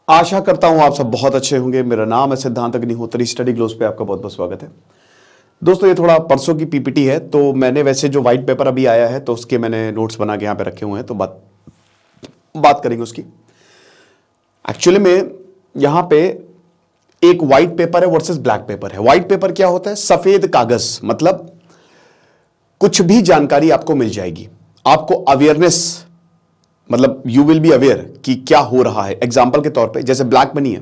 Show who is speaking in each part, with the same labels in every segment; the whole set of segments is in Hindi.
Speaker 1: आशा करता हूं आप सब बहुत अच्छे होंगे। मेरा नाम है सिद्धांत अग्निहोत्री, स्टडी ग्लोस पे आपका बहुत बहुत स्वागत है। दोस्तों, ये थोड़ा परसों की पीपीटी है, तो मैंने वैसे जो व्हाइट पेपर अभी आया है तो उसके मैंने नोट्स बना के यहाँ पे रखे हुए हैं, तो बात करेंगे उसकी। एक्चुअली में यहाँ पे एक व्हाइट पेपर है वर्सेस ब्लैक पेपर है। व्हाइट पेपर क्या होता है? सफेद कागज, मतलब कुछ भी जानकारी आपको मिल जाएगी, आपको अवेयरनेस, मतलब यू विल बी अवेयर कि क्या हो रहा है। एग्जाम्पल के तौर पे जैसे ब्लैक मनी है,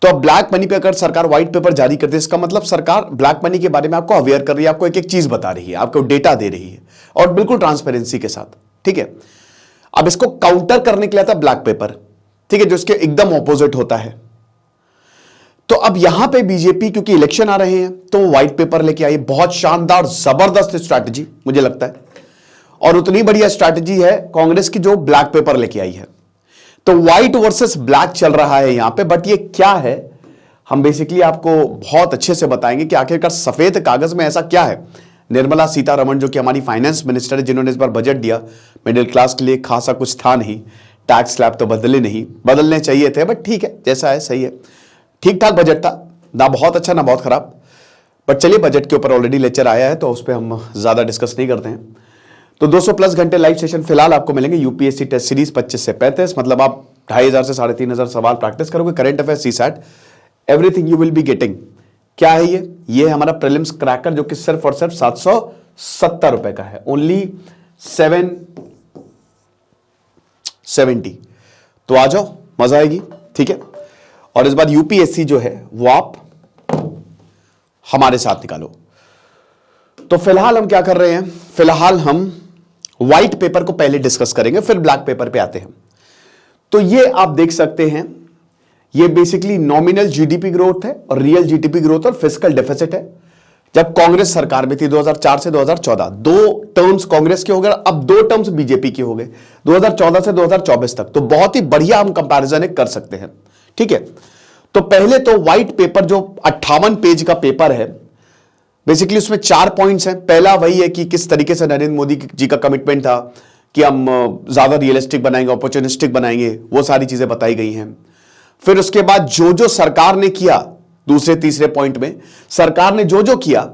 Speaker 1: तो अब ब्लैक मनी पे अगर सरकार व्हाइट पेपर जारी करती है, इसका मतलब सरकार ब्लैक मनी के बारे में आपको अवेयर कर रही है, आपको एक एक चीज बता रही है, आपको डेटा दे रही है और बिल्कुल ट्रांसपेरेंसी के साथ। ठीक है, अब इसको काउंटर करने के लिए आता है ब्लैक पेपर, ठीक है, जो इसके एकदम ऑपोजिट होता है। तो अब यहां पे बीजेपी, क्योंकि इलेक्शन आ रहे हैं, तो व्हाइट पेपर लेके आई। बहुत शानदार जबरदस्त स्ट्रैटेजी मुझे लगता है, और उतनी बढ़िया स्ट्रैटेजी है कांग्रेस की जो ब्लैक पेपर लेके आई है। तो व्हाइट वर्सेस ब्लैक चल रहा है यहां पे, बट ये क्या है हम बेसिकली आपको बहुत अच्छे से बताएंगे कि आखिरकार सफेद कागज में ऐसा क्या है। निर्मला सीतारमण, जो कि हमारी फाइनेंस मिनिस्टर है, जिन्होंने इस बार बजट दिया, मिडिल क्लास के लिए खासा कुछ था नहीं, टैक्स स्लैब तो बदलने चाहिए थे, बट ठीक है, जैसा है सही है, ठीक ठाक बजट था, ना बहुत अच्छा ना बहुत खराब। बट चलिए, बजट के ऊपर ऑलरेडी लेक्चर आया है तो उस पर हम ज्यादा डिस्कस नहीं करते हैं। तो 200 प्लस घंटे लाइव सेशन फिलहाल आपको मिलेंगे। यूपीएससी टेस्ट सीरीज 25 से 35, मतलब आप 2500 से 3500 सवाल प्रैक्टिस करोगे। Current affair, CSAT, everything you will be getting. क्या है ये है हमारा प्रीलिम्स क्रैकर, जो कि सिर्फ और सिर्फ 770 रुपए का है, ओनली 770। तो आ जाओ, मजा आएगी। ठीक है, और इस बार यूपीएससी जो है वो आप हमारे साथ निकालो। तो फिलहाल हम क्या कर रहे हैं? फिलहाल हम व्हाइट पेपर को पहले डिस्कस करेंगे, फिर ब्लैक पेपर पे आते हैं। तो ये आप देख सकते हैं, ये बेसिकली नॉमिनल जीडीपी ग्रोथ है और रियल जीडीपी ग्रोथ और फिस्कल डेफिसिट है। जब कांग्रेस सरकार में थी 2004 से 2014, 2 टर्म्स कांग्रेस के हो गए, अब 2 टर्म्स बीजेपी के हो गए 2014 से 2024 तक। तो बहुत ही बढ़िया हम कंपैरिजन कर सकते हैं। ठीक है, तो पहले तो व्हाइट पेपर जो 58 पेज का पेपर है, बेसिकली उसमें 4 पॉइंट्स हैं। पहला वही है कि किस तरीके से नरेंद्र मोदी जी का कमिटमेंट था कि हम ज्यादा रियलिस्टिक बनाएंगे, अपॉर्चुनिस्टिक बनाएंगे, वो सारी चीजें बताई गई हैं। फिर उसके बाद जो जो सरकार ने किया, दूसरे तीसरे पॉइंट में सरकार ने जो जो किया,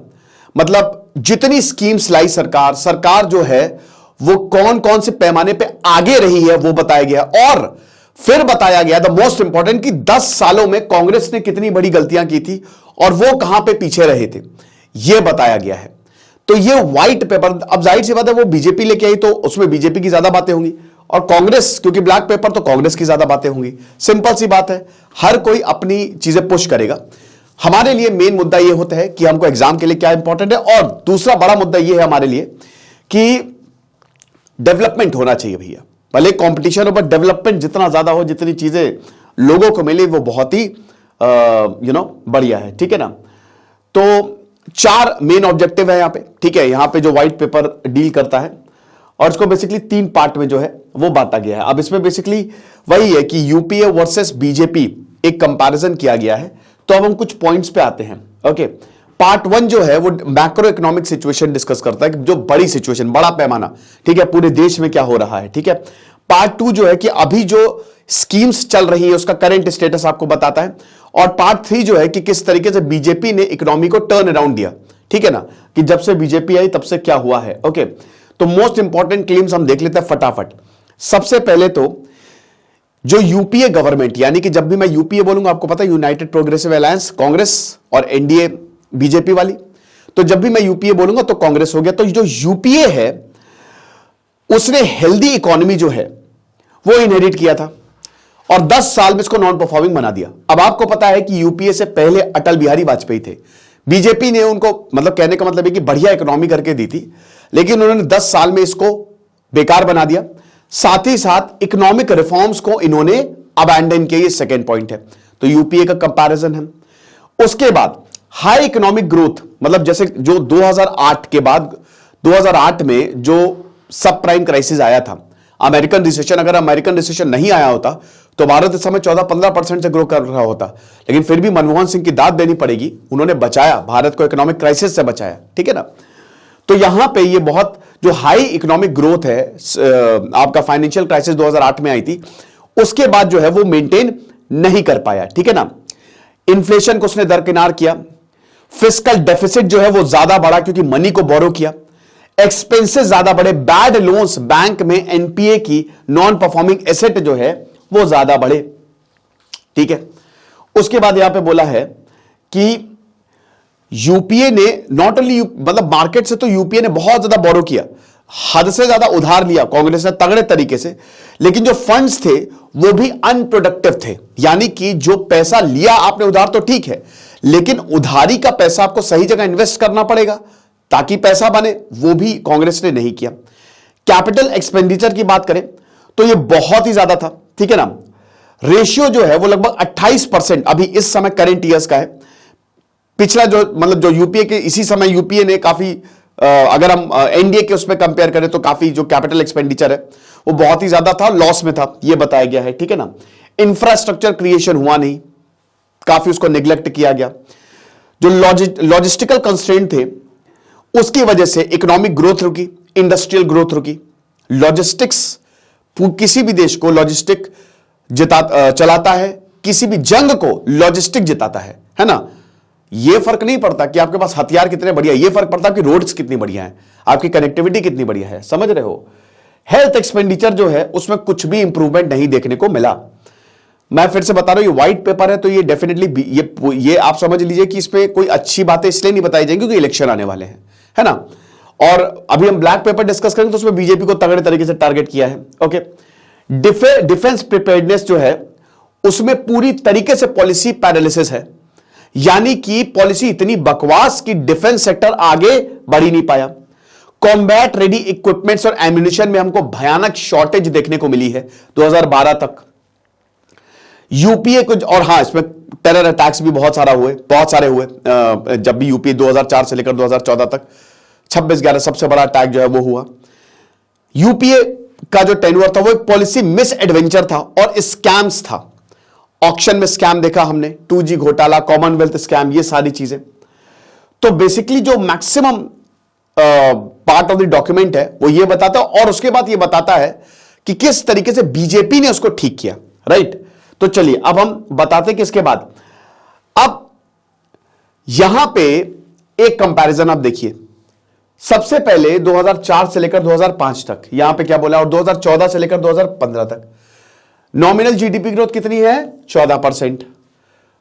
Speaker 1: मतलब जितनी स्कीम्स लाई सरकार जो है वो कौन कौन से पैमाने पे आगे रही है वो बताया गया। और फिर बताया गया द मोस्ट इंपॉर्टेंट कि 10 सालों में कांग्रेस ने कितनी बड़ी गलतियां की थी और वो कहां पे पीछे रहे थे, यह बताया गया है। तो ये व्हाइट पेपर, अब जाहिर सी बात है वो बीजेपी लेके आई तो उसमें बीजेपी की ज्यादा बातें होंगी, और कांग्रेस क्योंकि ब्लैक पेपर तो कांग्रेस की ज्यादा बातें होंगी। सिंपल सी बात है, हर कोई अपनी चीजें पुश करेगा। हमारे लिए मेन मुद्दा यह होता है कि हमको एग्जाम के लिए क्या इंपॉर्टेंट है, और दूसरा बड़ा मुद्दा यह है हमारे लिए कि डेवलपमेंट होना चाहिए भैया। भले कंपटीशन हो, बट डेवलपमेंट जितना ज्यादा हो, जितनी चीजें लोगों को मिले, वो बहुत ही बढ़िया है। ठीक है ना। तो 4 मेन ऑब्जेक्टिव है यहां पे। ठीक है, यहां पे जो व्हाइट पेपर डील करता है, और इसको बेसिकली 3 पार्ट में जो है वो बांटा गया है। अब इसमें बेसिकली वही है कि यूपीए वर्सेस बीजेपी एक कंपैरिजन किया गया है। तो अब हम कुछ पॉइंट्स पे आते हैं। ओके, पार्ट 1 जो है वो मैक्रो इकोनॉमिक सिचुएशन डिस्कस करता है कि जो बड़ी सिचुएशन, बड़ा पैमाना, ठीक है, पूरे देश में क्या हो रहा है। ठीक है, पार्ट 2 जो है कि अभी जो स्कीम्स चल रही है उसका करंट स्टेटस आपको बताता है, और पार्ट 3 जो है कि किस तरीके से बीजेपी ने इकोनॉमी को टर्न अराउंड दिया। ठीक है ना, कि जब से बीजेपी आई तब से क्या हुआ है। ओके, तो मोस्ट इंपॉर्टेंट क्लेम्स हम देख लेते हैं फटाफट। सबसे पहले तो जो यूपीए गवर्नमेंट, यानी कि जब भी मैं यूपीए बोलूंगा आपको पता है यूनाइटेड प्रोग्रेसिव अलायंस, कांग्रेस और एनडीए बीजेपी वाली, तो जब भी मैं यूपीए बोलूंगा तो कांग्रेस हो गया। तो जो यूपीए है उसने हेल्दी इकोनॉमी जो है वो इनहेरिट किया था और 10 साल में इसको नॉन परफॉर्मिंग बना दिया। अब आपको पता है कि यूपीए से पहले अटल बिहारी वाजपेयी थे, बीजेपी ने उनको, मतलब कहने का मतलब है कि बढ़िया इकोनॉमी करके दी थी, लेकिन उन्होंने 10 साल में इसको बेकार बना दिया। साथ ही साथ इकोनॉमिक रिफॉर्म्स को इन्होंने अबैंडन किया। ये सेकेंड पॉइंट है। तो यूपीए का कंपैरिजन है। उसके बाद हाई इकोनॉमिक ग्रोथ, मतलब जैसे जो 2008 के बाद 2008 में जो सब प्राइम क्राइसिस आया था, अमेरिकन रिसेशन, अगर अमेरिकन रिसेशन नहीं आया होता तो भारत इस समय 14-15% से ग्रो कर रहा होता, लेकिन फिर भी मनमोहन सिंह की दाद देनी पड़ेगी, उन्होंने बचाया भारत को, इकोनॉमिक क्राइसिस से बचाया। ठीक है ना। तो यहां पे ये बहुत जो हाई इकोनॉमिक ग्रोथ है, आपका फाइनेंशियल क्राइसिस 2008 में आई थी, उसके बाद जो है वो मेंटेन नहीं कर पाया, ठीक है ना। इन्फ्लेशन को उसने दरकिनार किया। फिस्कल डेफिसिट जो है वो ज्यादा बढ़ा क्योंकि मनी को बोरो किया। एक्सपेंसेस ज्यादा बढ़े, बैड लोन्स बैंक में, एनपीए की नॉन परफॉर्मिंग एसेट जो है वो ज्यादा बढ़े, ठीक है। उसके बाद यहां पे बोला है कि यूपीए ने नॉट ओनली मतलब मार्केट से तो यूपीए ने बहुत ज्यादा बोरो किया, हद से ज्यादा उधार लिया कांग्रेस ने तगड़े तरीके से, लेकिन जो फंड्स थे वो भी अनप्रोडक्टिव थे। यानी कि जो पैसा लिया आपने उधार तो ठीक है, लेकिन उधारी का पैसा आपको सही जगह इन्वेस्ट करना पड़ेगा ताकि पैसा बने, वो भी कांग्रेस ने नहीं किया। कैपिटल एक्सपेंडिचर की बात करें तो ये बहुत ही ज्यादा था, ठीक है ना। रेशियो जो है वो लगभग 28% अभी इस समय करंट ईयर्स का है। पिछला जो मतलब जो यूपीए के इसी समय यूपीए ने काफी अगर हम एनडीए के उसमें कंपेयर करें तो काफी जो कैपिटल एक्सपेंडिचर है वो बहुत ही ज्यादा था, लॉस में था, ये बताया गया है, ठीक है ना। इंफ्रास्ट्रक्चर क्रिएशन हुआ नहीं, काफी उसको निग्लेक्ट किया गया। जो लॉजिस्टिकल कंस्ट्रेंट थे उसकी वजह से इकोनॉमिक ग्रोथ रुकी, इंडस्ट्रियल ग्रोथ रुकी। लॉजिस्टिक्स, किसी भी देश को लॉजिस्टिक चलाता है, किसी भी जंग को लॉजिस्टिक जिताता है ना। यह फर्क नहीं पड़ता कि आपके पास हथियार कितने बढ़िया, यह फर्क पड़ता है कि रोड्स कितनी बढ़िया है, आपकी कनेक्टिविटी कितनी बढ़िया है, समझ रहे हो। हेल्थ एक्सपेंडिचर जो है उसमें कुछ भी इंप्रूवमेंट नहीं देखने को मिला। मैं फिर से बता रहा हूं ये व्हाइट पेपर है तो ये डेफिनेटली ये आप समझ लीजिए कि इस पे कोई अच्छी बातें इसलिए नहीं बताई जाएंगी क्योंकि इलेक्शन आने वाले हैं, है ना। और अभी हम ब्लैक पेपर डिस्कस करेंगे तो उसमें बीजेपी को तगड़े तरीके से टारगेट किया है, ओके। डिफेंस प्रिपेयर्डनेस जो है उसमें पूरी तरीके से पॉलिसी पैरालिसिस है, यानी कि पॉलिसी इतनी बकवास कि डिफेंस सेक्टर आगे बढ़ ही नहीं पाया। कॉम्बैट रेडी इक्विपमेंट्स और एम्यूनिशन में हमको भयानक शॉर्टेज देखने को मिली है 2012 तक। यूपीए कुछ और, हां इसमें टेरर अटैक्स भी बहुत सारे हुए जब भी यूपीए 2004 से लेकर 2014 तक 26/11 सबसे बड़ा अटैक जो है वो हुआ। यूपीए का जो टेन्योर था वो एक पॉलिसी मिस एडवेंचर था और स्कैम्स था। ऑक्शन में स्कैम देखा हमने, 2G घोटाला, कॉमनवेल्थ स्कैम, ये सारी चीजें। तो बेसिकली जो maximum part of the document है वो ये बताता है और उसके बाद ये बताता है कि किस तरीके से बीजेपी ने उसको ठीक किया, राइट। तो चलिए अब हम बताते कि इसके बाद अब यहां पे एक कंपैरिजन आप देखिए। सबसे पहले 2004 से लेकर 2005 तक यहां पे क्या बोला, और 2014 से लेकर 2015 तक नॉमिनल जीडीपी ग्रोथ कितनी है 14%,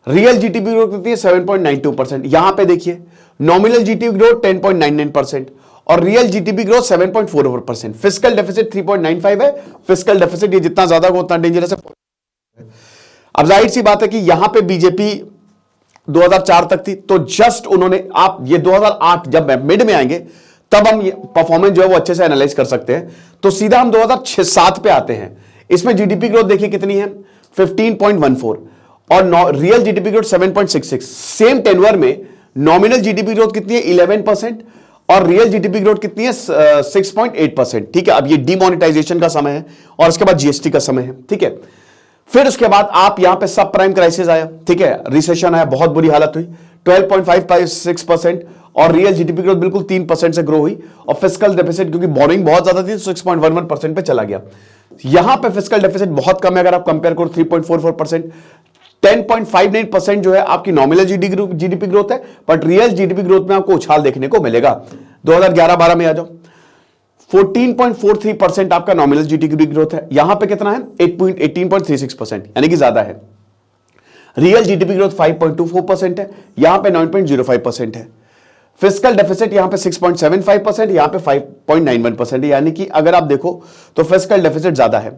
Speaker 1: रियल जीडीपी ग्रोथ कितनी है 7.92%। यहां पे देखिए नॉमिनल जीडीपी ग्रोथ 10.99% और real GDP growth 7.44%। Fiscal deficit 3.95 है। फिस्कल डेफिसिट ये जितना ज्यादा हो उतना डेंजरस है। अब जाहिर सी बात है कि यहां पे बीजेपी 2004 तक थी तो जस्ट उन्होंने, आप ये 2008 जब मिड में आएंगे तब हम परफॉर्मेंस जो है वो अच्छे से एनालाइज कर सकते हैं। तो सीधा हम 2006-07 पे आते हैं। इसमें जीडीपी ग्रोथ देखिए कितनी है 15.14 और real GDP growth 7.66। Same tenure में नॉमिनल जीडीपी ग्रोथ कितनी है 11% और रियल जीडीपी ग्रोथ कितनी है 6.8%। ठीक है, अब ये डीमोनेटाइजेशन का समय है और इसके बाद जीएसटी का समय है, ठीक है। फिर उसके बाद आप यहां पे सब प्राइम क्राइसिस आया, ठीक है, रिसेशन आया, बहुत बुरी हालत हुई, 12.56% और रियल जीडीपी ग्रोथ बिल्कुल 3% से ग्रो हुई और फिस्कल डेफिसिट क्योंकि बोरिंग बहुत ज्यादा थी 6.11% पे चला गया। यहां पे फिस्कल डेफिसिट बहुत कम है, अगर आप कंपेयर करो 3.44%, 10.59% जो है आपकी नॉमिनल जीडीपी ग्रोथ है, बट रियल जीडीपी ग्रोथ में आपको उछाल देखने को मिलेगा। 2011-12 में आ जाओ 14.43% आपका नॉमिनल जीडीपी ग्रोथ है, यहां पे कितना है 18.36%, यानी कि ज्यादा है। रियल जीडीपी ग्रोथ 5.24% है, यहां पे 9.05% है। फिस्कल डेफिसिट यहां पे 6.75%, यहां पे 5.91% है, यानी कि अगर आप देखो तो फिस्कल डेफिसिट ज्यादा है।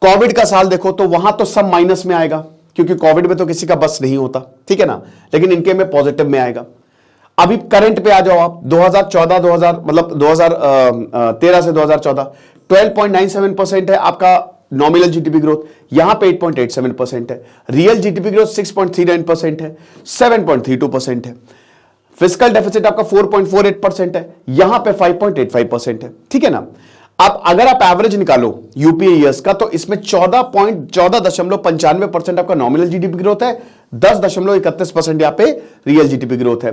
Speaker 1: कोविड का साल देखो तो वहां तो सब माइनस में आएगा क्योंकि कोविड में तो किसी का बस नहीं होता, ठीक है ना, लेकिन इनके में पॉजिटिव में आएगा। अभी करंट पे आ जाओ आप 2013 से 2014 12.97% है आपका नॉमिनल जीडीपी ग्रोथ, यहां पे 8.87% है। रियल जीडीपी ग्रोथ 6.39% है, 7.32% है। फिस्कल डेफिसिट आपका 4.48% है, यहां पे 5.85% है, ठीक है ना। अब अगर आप एवरेज निकालो यूपीए ईयर्स का तो इसमें 14.95% आपका नॉमिनल जीडीपी ग्रोथ है, 10.31% यहां पे रियल जीडीपी ग्रोथ है।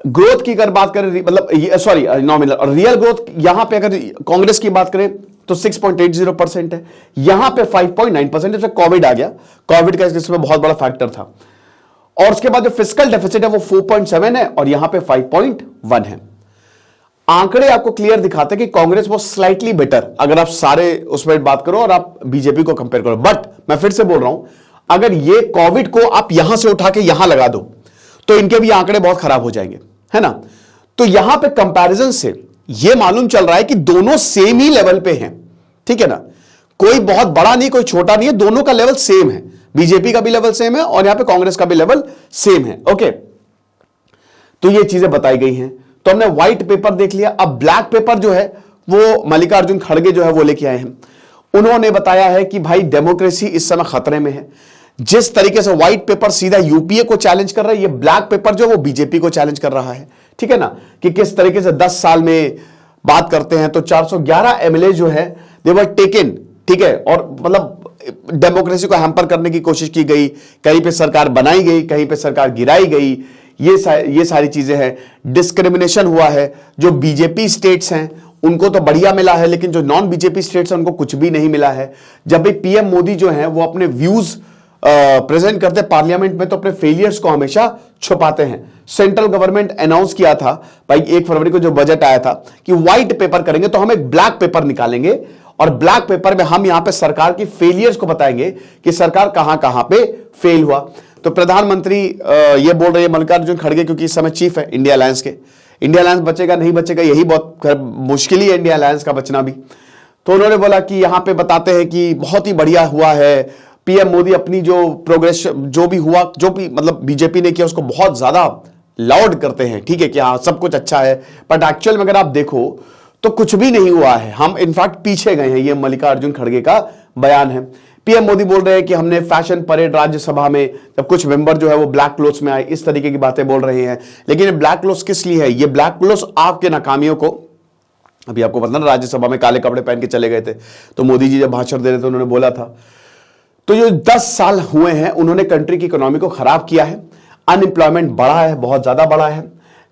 Speaker 1: ग्रोथ की अगर बात करें मतलब सॉरी नॉमिनल और रियल ग्रोथ, यहां पे अगर कांग्रेस की बात करें तो 6.80% है, यहां पे 5.9% है, कोविड आ गया, कोविड का इसमें बहुत बड़ा फैक्टर था। और उसके बाद जो फिस्कल डेफिसिट है वो 4.7 है और यहां पे 5.1 है। आंकड़े आपको क्लियर दिखाते हैं कि कांग्रेस वो स्लाइटली बेटर, अगर आप सारे उसमें बात करो और आप बीजेपी को कंपेयर करो। बट मैं फिर से बोल रहा हूं, अगर ये कोविड को आप यहां से उठा के यहां लगा दो तो इनके भी आंकड़े बहुत खराब हो जाएंगे, है ना। तो यहां पे कंपैरिजन से ये मालूम चल रहा है कि दोनों सेम ही लेवल पे हैं, ठीक है ना, कोई बहुत बड़ा नहीं कोई छोटा नहीं है, दोनों का लेवल सेम है, बीजेपी का भी लेवल सेम है और यहां पे कांग्रेस का भी लेवल सेम है। ओके, तो ये चीजें बताई गई हैं। तो हमने व्हाइट पेपर देख लिया, अब ब्लैक पेपर जो है वो मल्लिकार्जुन खड़गे जो है वो लेके आए हैं। उन्होंने बताया है कि भाई डेमोक्रेसी इस समय खतरे में है। जिस तरीके से व्हाइट पेपर सीधा यूपीए को चैलेंज कर रहा है, ये ब्लैक पेपर जो है वो बीजेपी को चैलेंज कर रहा है, ठीक है ना, कि किस तरीके से 10 साल में बात करते हैं तो 411 एमएलए जो है दे वर टेकन, ठीक है, और मतलब डेमोक्रेसी को हैम्पर करने की कोशिश की गई, कहीं पे सरकार बनाई गई, कहीं पे सरकार गिराई गई, ये सारी चीजें हैं। डिस्क्रिमिनेशन हुआ है, जो बीजेपी स्टेट्स हैं उनको तो बढ़िया मिला है, लेकिन जो नॉन बीजेपी स्टेट्स हैं उनको कुछ भी नहीं मिला है। जब भी पीएम मोदी जो है वो अपने व्यूज प्रेजेंट करते पार्लियामेंट में तो अपने फेलियर्स को हमेशा छुपाते हैं। सेंट्रल गवर्नमेंट अनाउंस किया था भाई 1 फरवरी को जो बजट आया था कि व्हाइट पेपर करेंगे, तो हम एक ब्लैक पेपर निकालेंगे और ब्लैक पेपर में हम यहां पे सरकार की फेलियर्स को बताएंगे कि सरकार कहां कहां पे फेल हुआ। तो प्रधानमंत्री ये बोल रहे हैं मल्लिकार्जुन खड़गे, क्योंकि इस समय चीफ है इंडिया अलायंस के, इंडिया अलायंस बचेगा नहीं बचेगा यही बहुत मुश्किल ही है इंडिया अलायंस का बचना भी। तो उन्होंने बोला कि यहां पे बताते हैं कि बहुत ही बढ़िया हुआ है, पीएम मोदी अपनी जो प्रोग्रेस जो भी हुआ, जो भी मतलब बीजेपी ने किया उसको बहुत ज्यादा लाउड करते हैं, ठीक है, कि हाँ सब कुछ अच्छा है, बट एक्चुअल में अगर आप देखो तो कुछ भी नहीं हुआ है, हम इनफैक्ट पीछे गए हैं। ये मल्लिकार्जुन खड़गे का बयान है। पीएम मोदी बोल रहे हैं कि हमने फैशन परेड राज्यसभा में जब कुछ मेंबर जो है वो ब्लैक क्लोथ्स में आए, इस तरीके की बातें बोल रहे हैं। लेकिन ये ब्लैक क्लोथ्स किस लिए है? ये ब्लैक क्लोथ्स आपके नाकामियों को, अभी आपको पता ना राज्यसभा में काले कपड़े पहन के चले गए थे, तो मोदी जी जब भाषण दे रहे थे उन्होंने बोला था। तो जो 10 साल हुए हैं उन्होंने कंट्री की इकोनॉमी को खराब किया है, अनएम्प्लॉयमेंट बढ़ा है, बहुत ज्यादा बढ़ा है,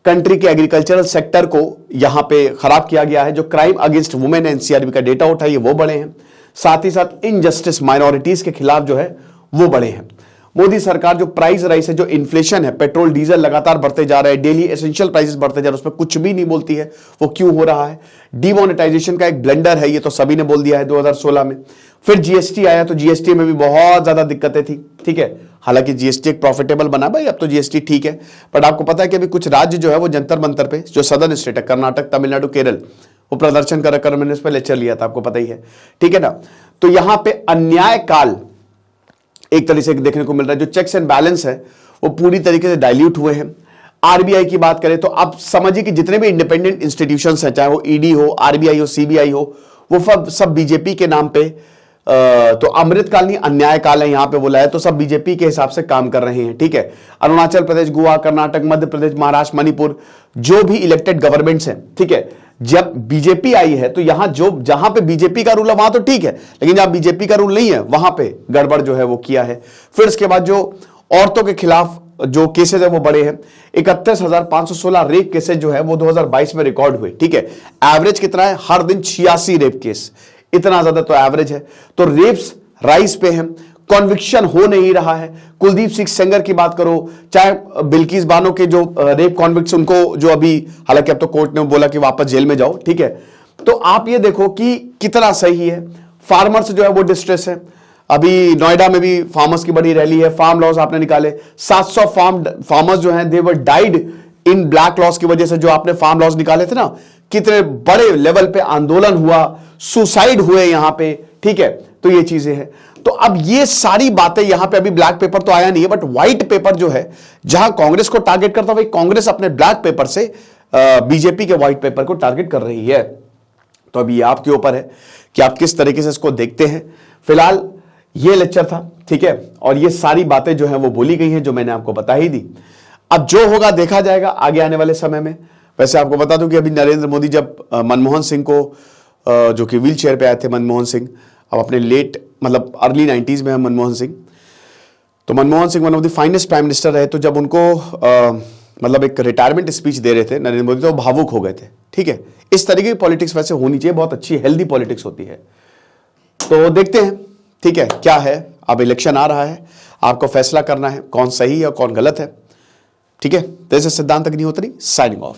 Speaker 1: कंट्री के एग्रीकल्चरल सेक्टर को यहां पे खराब किया गया है, जो क्राइम अगेंस्ट वुमेन एनसीआरबी का डेटा उठाइए वो बढ़े हैं, साथ ही साथ इनजस्टिस माइनॉरिटीज के खिलाफ जो है वो बढ़े हैं। मोदी सरकार जो प्राइस राइस है, जो इन्फ्लेशन है, पेट्रोल डीजल लगातार बढ़ते जा रहे हैं, डेली एसेंशियल प्राइसेस बढ़ते जा रहे हैं, उसमें कुछ भी नहीं बोलती है वो क्यों हो रहा है। डीमोनेटाइजेशन का एक ब्लेंडर है, ये तो सभी ने बोल दिया है 2016 में। फिर जीएसटी आया तो जीएसटी में भी बहुत ज्यादा दिक्कतें थी, ठीक है, हालांकि जीएसटी एक प्रॉफिटेबल बना भाई, अब तो जीएसटी ठीक है, बट आपको पता है कि अभी कुछ राज्य जो है वो जंतर मंतर पे, जो सदर्न स्टेट है कर्नाटक, तमिलनाडु, केरल, वो प्रदर्शन कर मैंने इस पर लेक्चर लिया था, आपको पता ही है, ठीक है ना। तो यहां पे अन्याय काल एक तरीके से देखने को मिल रहा है, जो चेक्स एंड बैलेंस है वो पूरी तरीके से डाइल्यूट हुए हैं। आरबीआई की बात करें तो आप समझिए कि जितने भी इंडिपेंडेंट इंस्टीट्यूशंस हैं, चाहे वो ईडी हो, आरबीआई हो, सीबीआई हो, वो सब बीजेपी के नाम पे, तो अमृतकाल नहीं अन्याय काल है यहां पे बोला है, तो सब बीजेपी के हिसाब से काम कर रहे हैं, ठीक है। अरुणाचल प्रदेश, गोवा, कर्नाटक, मध्य प्रदेश, महाराष्ट्र, मणिपुर, जो भी इलेक्टेड गवर्नमेंट्स हैं, ठीक है, जब बीजेपी आई है तो यहां जहां पे बीजेपी का रूल है वहां तो ठीक है, लेकिन जहां बीजेपी का रूल नहीं है वहां पे गड़बड़ जो है वो किया है। फिर इसके बाद जो औरतों के खिलाफ जो केसेस है वो बढ़े हैं, 31,516 रेप केसेस जो है वो 2022 में रिकॉर्ड हुए, ठीक है। एवरेज कितना है? हर दिन 86 रेप केस, इतना ज्यादा तो एवरेज है। तो रेप्स राइज पे है, कॉन्विक्शन हो नहीं रहा है। कुलदीप सिंह सेंगर की बात करो, चाहे बिल्किस बानो के जो रेप कॉन्विक्ट्स, उनको जो अभी हालांकि अब तो कोर्ट ने बोला कि वापस जेल में जाओ, ठीक है। तो आप ये देखो कि कितना सही है। फार्मर्स जो है वो डिस्ट्रेस है, अभी नोएडा में भी फार्मर्स की बड़ी रैली है, फार्म लॉस आपने निकाले, 700 फार्मर्स जो हैं दे वर डाइड इन ब्लैक लॉस की वजह से, जो आपने फार्म लॉस निकाले थे ना, कितने बड़े लेवल पे आंदोलन हुआ, सुसाइड हुए यहां पे, ठीक है। तो ये चीजें हैं। तो अब ये सारी बातें यहां पे, अभी ब्लैक पेपर तो आया नहीं है, बट व्हाइट पेपर जो है जहां कांग्रेस को टारगेट करता है, कांग्रेस अपने ब्लैक पेपर से बीजेपी के व्हाइट पेपर को टारगेट कर रही है। तो अभी आपके ऊपर है कि आप किस तरीके से इसको देखते हैं। फिलहाल ये लेक्चर था, ठीक है, और ये सारी बातें जो है वो बोली गई हैं जो मैंने आपको बता ही दी। अब जो होगा देखा जाएगा आगे आने वाले समय में। वैसे आपको बता दूं कि अभी नरेंद्र मोदी जब मनमोहन सिंह को, जो कि व्हील चेयर पे आए थे मनमोहन सिंह, अब अपने लेट मतलब अर्ली 90s में है मनमोहन सिंह, तो Manmohan Singh one of the finest prime minister रहे, तो जब उनको मतलब एक रिटायरमेंट स्पीच दे रहे थे नरेंद्र मोदी, तो भावुक हो गए थे। ठीक है, इस तरीके की पॉलिटिक्स वैसे होनी चाहिए, बहुत अच्छी हेल्दी पॉलिटिक्स होती है। तो देखते हैं ठीक है क्या है। अब इलेक्शन आ रहा है, आपको फैसला करना है कौन सही है और कौन गलत है। ठीक है, तो सिद्धांत अग्निहोत्री साइनिंग ऑफ।